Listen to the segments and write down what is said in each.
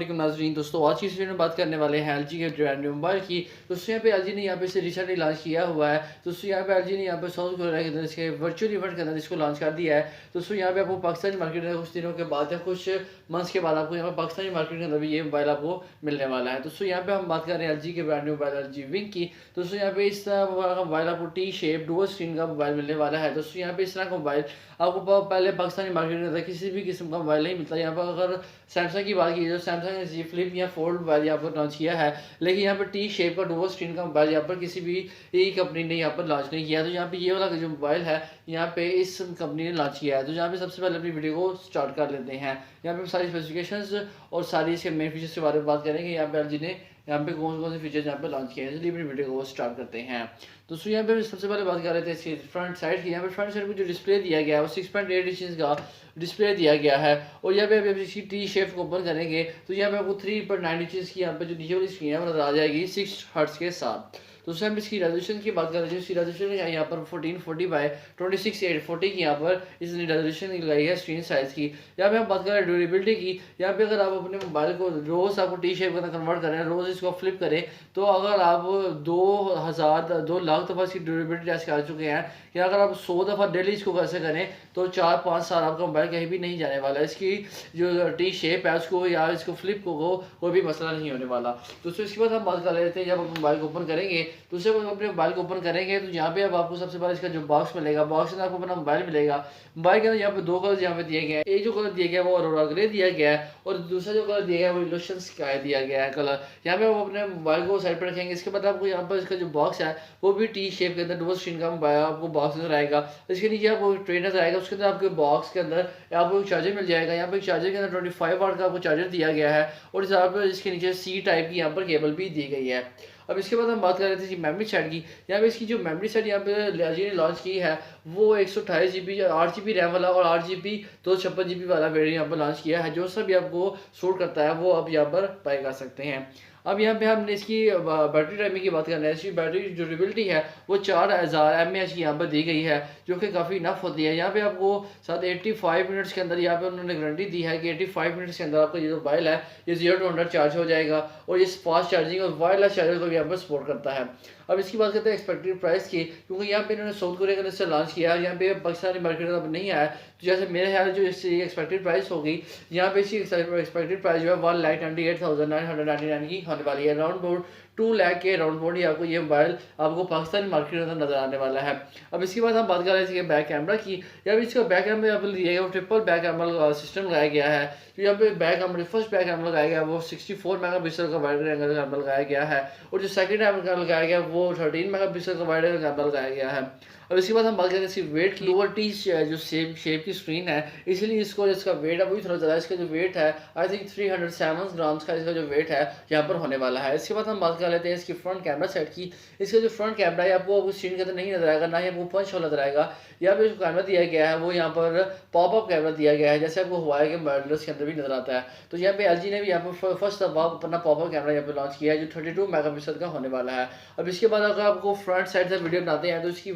वालेकुम नाज़रीन। दोस्तों आज की इस वीडियो में बात करने वाले हैं एलजी के ब्रांड न्यू मोबाइल की। दोस्तों यहाँ पे एलजी ने यहाँ पे इसे रिसेंटली लॉन्च किया हुआ है। दोस्तों यहाँ पे एलजी ने यहाँ पे साउथ कोरिया के अंदर इसके वर्चुअल इवेंट के अंदर इसको लॉन्च कर दिया है। दोस्तों यहाँ पे आपको पाकिस्तानी मार्केट में कुछ दिनों के बाद या कुछ मंथ्स के बाद आपको यहाँ पे पाकिस्तानी मार्केट के अंदर भी ये मोबाइल आपको मिलने वाला है। दोस्तों यहाँ पे हम बात कर रहे हैं एलजी के brand new mobile LG wing की। दोस्तों यहाँ पे इस तरह का मोबाइल आपको टी शेप डुअल स्क्रीन का मोबाइल मिलने वाला है। दोस्तों यहाँ पे इस तरह का मोबाइल आपको पहले पाकिस्तानी मार्केट के अंदर किसी भी किस्म का मोबाइल नहीं मिलता। यहाँ पर अगर सैमसंग की बात की जाए तो सैमसंग ने जी फ्लिप या फोल्ड मोबाइल यहाँ पर लॉन्च किया है, लेकिन यहाँ पर टी शेप का डुअल स्क्रीन का मोबाइल यहाँ पर किसी भी एक कंपनी ने यहाँ पर लॉन्च नहीं किया। तो यहाँ पे ये वाला जो मोबाइल है यहाँ पे इस कंपनी ने लॉन्च किया है। तो यहाँ पे सबसे पहले अपनी वीडियो को स्टार्ट कर लेते हैं। यहाँ पे सारी स्पेसिफिकेशंस और सारी इसके मेन फीचर्स के बारे में बात करेंगे। यहाँ पे एलजी ने यहाँ पे कौन कौन से फीचर्स यहाँ पे लॉन्च किए हैं, इसलिए अपनी वीडियो को स्टार्ट करते हैं। दोस्तों यहाँ पे सबसे पहले बात कर रहे थे इसकी फ्रंट साइड की। यहाँ पे फ्रंट साइड में जो डिस्प्ले दिया गया है वो 6.8 इंच का डिस्प्ले दिया गया है। और यहाँ पे आप इसकी टी शेप को ओपन करेंगे तो यहाँ पे आपको 3.9 इंच की यहाँ पे जो नीचे वाली स्क्रीन है वो नजर आ जाएगी 6 हर्ट्ज के साथ। तो हम इसकी रेजोल्यूशन की बात कर रहे हैं। इसकी रेजोल्यूशन यहाँ पर 1440 बाय 2640 की यहाँ पर इसने रेजोल्यूशन लगाई है स्क्रीन साइज की। यहाँ पे हम बात कर रहे हैं ड्यूरेबिलिटी की। यहाँ पे अगर आप अपने मोबाइल को रोज़ आपको टी शेप का कन्वर्ट करें, रोज़ इसको फ्लिप करें, तो अगर आप 2 लाख दफ़ा इसकी ड्यूरेबिलिटी टेस्ट कर चुके हैं कि अगर आप 100 दफ़ा डेली इसको कैसे करें तो 4-5 साल आपका मोबाइल कहीं भी नहीं जाने वाला। इसकी जो टी शेप है उसको या इसको फ्लिप को कोई भी मसला नहीं होने वाला। दोस्तों इसके बाद हम बात कर लेते हैं जब आप मोबाइल को ओपन करेंगे तो उससे अपने मोबाइल को ओपन करेंगे तो यहाँ पे अब आपको सबसे पहले इसका जो बॉक्स मिलेगा, बॉक्स में आपको अपना मोबाइल मिलेगा। मोबाइल के अंदर यहाँ पे 2 कलर यहाँ पे दिए गए हैं। एक जो कलर दिया गया है वो अरोरा ग्रे दिया गया है और दूसरा जो कलर दिया गया है वो इल्यूशन स्काई दिया गया है कलर। यहाँ पे आप अपने मोबाइल को साइड पर रखेंगे। इसके बाद आपको यहाँ पर इसका जो बॉक्स है वो भी टी शेप के अंदर डुअल स्क्रीन का मोबाइल आपको बॉक्स नजर आएगा। इसके नीचे आपको ट्रे नजर आएगा, उसके अंदर आपके बॉक्स के अंदर आपको एक चार्जर मिल जाएगा। यहाँ पे चार्जर के अंदर 25 वाट का आपको चार्जर दिया गया है और इस पर इसके नीचे सी टाइप की यहाँ पर केबल भी दी गई है। अब इसके बाद हम बात कर रहे थे इसकी मेमोरी सेट की। यहाँ पे इसकी जो मेमोरी सेट यहाँ पे एलजी ने लॉन्च की है वो 128 GB 8 GB रैम वाला और 8 GB 256 GB वाला वेरिएंट यहाँ पर लॉन्च किया है। जो सब भी आपको सूट करता है वो आप यहाँ पर बाय कर सकते हैं। अब यहाँ पे हमने इसकी बैटरी टाइमिंग की बात करना है। इसकी बैटरी ड्यूरेबिलिटी है वो 4000 mAh की यहाँ पर दी गई है, जो कि काफ़ी इनफ होती है। यहाँ पे आपको साथ 85 मिनट्स के अंदर यहाँ पे उन्होंने गारंटी दी है कि 85 मिनट्स के अंदर आपका ये जो मोबाइल है ये 0 to 100 चार्ज हो जाएगा और ये फास्ट चार्जिंग और वायरलेस चार्जर को भी यहाँ पर सपोर्ट करता है। अब इसकी बात करते हैं एक्सपेक्टेड प्राइस की, क्योंकि यहाँ पे इन्होंने साउथ कोरिया के अंदर से लॉन्च किया है, यहाँ पे पाकिस्तानी मार्केट में अब नहीं आया। तो जैसे मेरे ख्याल जो इसकी एक्सपेक्टेड प्राइस होगी, यहाँ पे इसकी एक्सपेक्टेड प्राइस जो है 1,28,999 की होने वाली है। अराउंड अबाउट 2 लाख के अराउंड अबाउट ही आपको ये मोबाइल आपको पाकिस्तानी मार्केट में नजर आने वाला है। अब इसके बाद हम बात कर रहे थे बैक कैमरा की। यहाँ पे इसका बैक कैमरा दिया गया वो ट्रिपल बैक कैमरा सिस्टम लगाया गया है। तो यहाँ पे back camera first back camera लगाया गया वो 64 मेगापिक्सल का वाइड एंगल कैमरा लगाया गया है और जो सेकंड कैमरा लगाया गया वो 13 मेगापिक्सल का वाइड एंगल कैमरा लगाया गया है। अब इसके बाद हम बात करें इसकी वेट की। लोअर टी जो शेप की स्क्रीन है इसलिए इसको इसका वेट है वही थोड़ा ज़्यादा। इसका जो वेट है आई थिंक 307 ग्राम्स का इसका जो वेट है यहाँ पर होने वाला है। इसके बाद हम बात कर लेते हैं इसकी फ्रंट कैमरा सेट की। इसका जो फ्रंट कैमरा है आपको स्क्रीन के अंदर नहीं नजर आएगा, ना ही आपको पंच होल नजर आएगा। यहाँ पे जो कैमरा दिया गया है वो यहाँ पर पॉपअप कैमरा दिया गया है, जैसे आपको हुआई के मॉडल्स के अंदर भी नजर आता है। तो यहाँ पे एलजी ने भी यहाँ पर फर्स्ट अपना पॉपअप कैमरा यहाँ पे लॉन्च किया है जो 32 मेगापिक्सल का होने वाला है। अब इसके बाद अगर आपको फ्रंट साइड से वीडियो बनाते हैं तो इसकी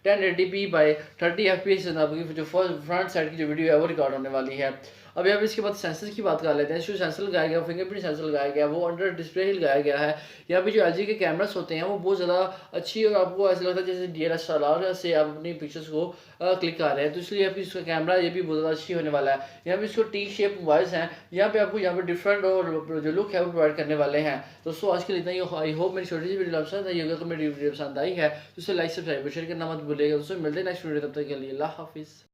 1080p बाय 30 FPS आपकी जो फ्रंट साइड की जो वीडियो है वो रिकॉर्ड होने वाली है। अब यहाँ पे इसके बाद सेंसर की बात कर लेते हैं। जो सेंसर लगाया गया फिंगरप्रिंट सेंसर लगाया गया वो अंडर डिस्प्ले ही लगाया गया है। यहाँ पे जो एलजी के कैमरास होते हैं वो बहुत ज़्यादा अच्छी और आपको ऐसा लगता है जैसे DSLR से आप अपनी पिक्चर्स को क्लिक कर रहे हैं, तो इसलिए आपकी इसका कैमरा ये भी बहुत ज़्यादा अच्छी होने वाला है। यहाँ पे इसको टी शेप मोबाइल्स हैं, यहाँ पे आपको यहाँ पे डिफरेंट और जो लुक है वो प्रोवाइड करने वाले हैं। दोस्तों आज के लिए इतना ही। आई होप मेरी छोटी सी वीडियो पसंद आई होगी। अगर मेरी वीडियो पसंद आई है तो उसे लाइक सब्सक्राइब शेयर करना मत भूलिएगा। दोस्तों मिलते हैं नेक्स्ट वीडियो, तब तक के लिए अल्लाह हाफिज़।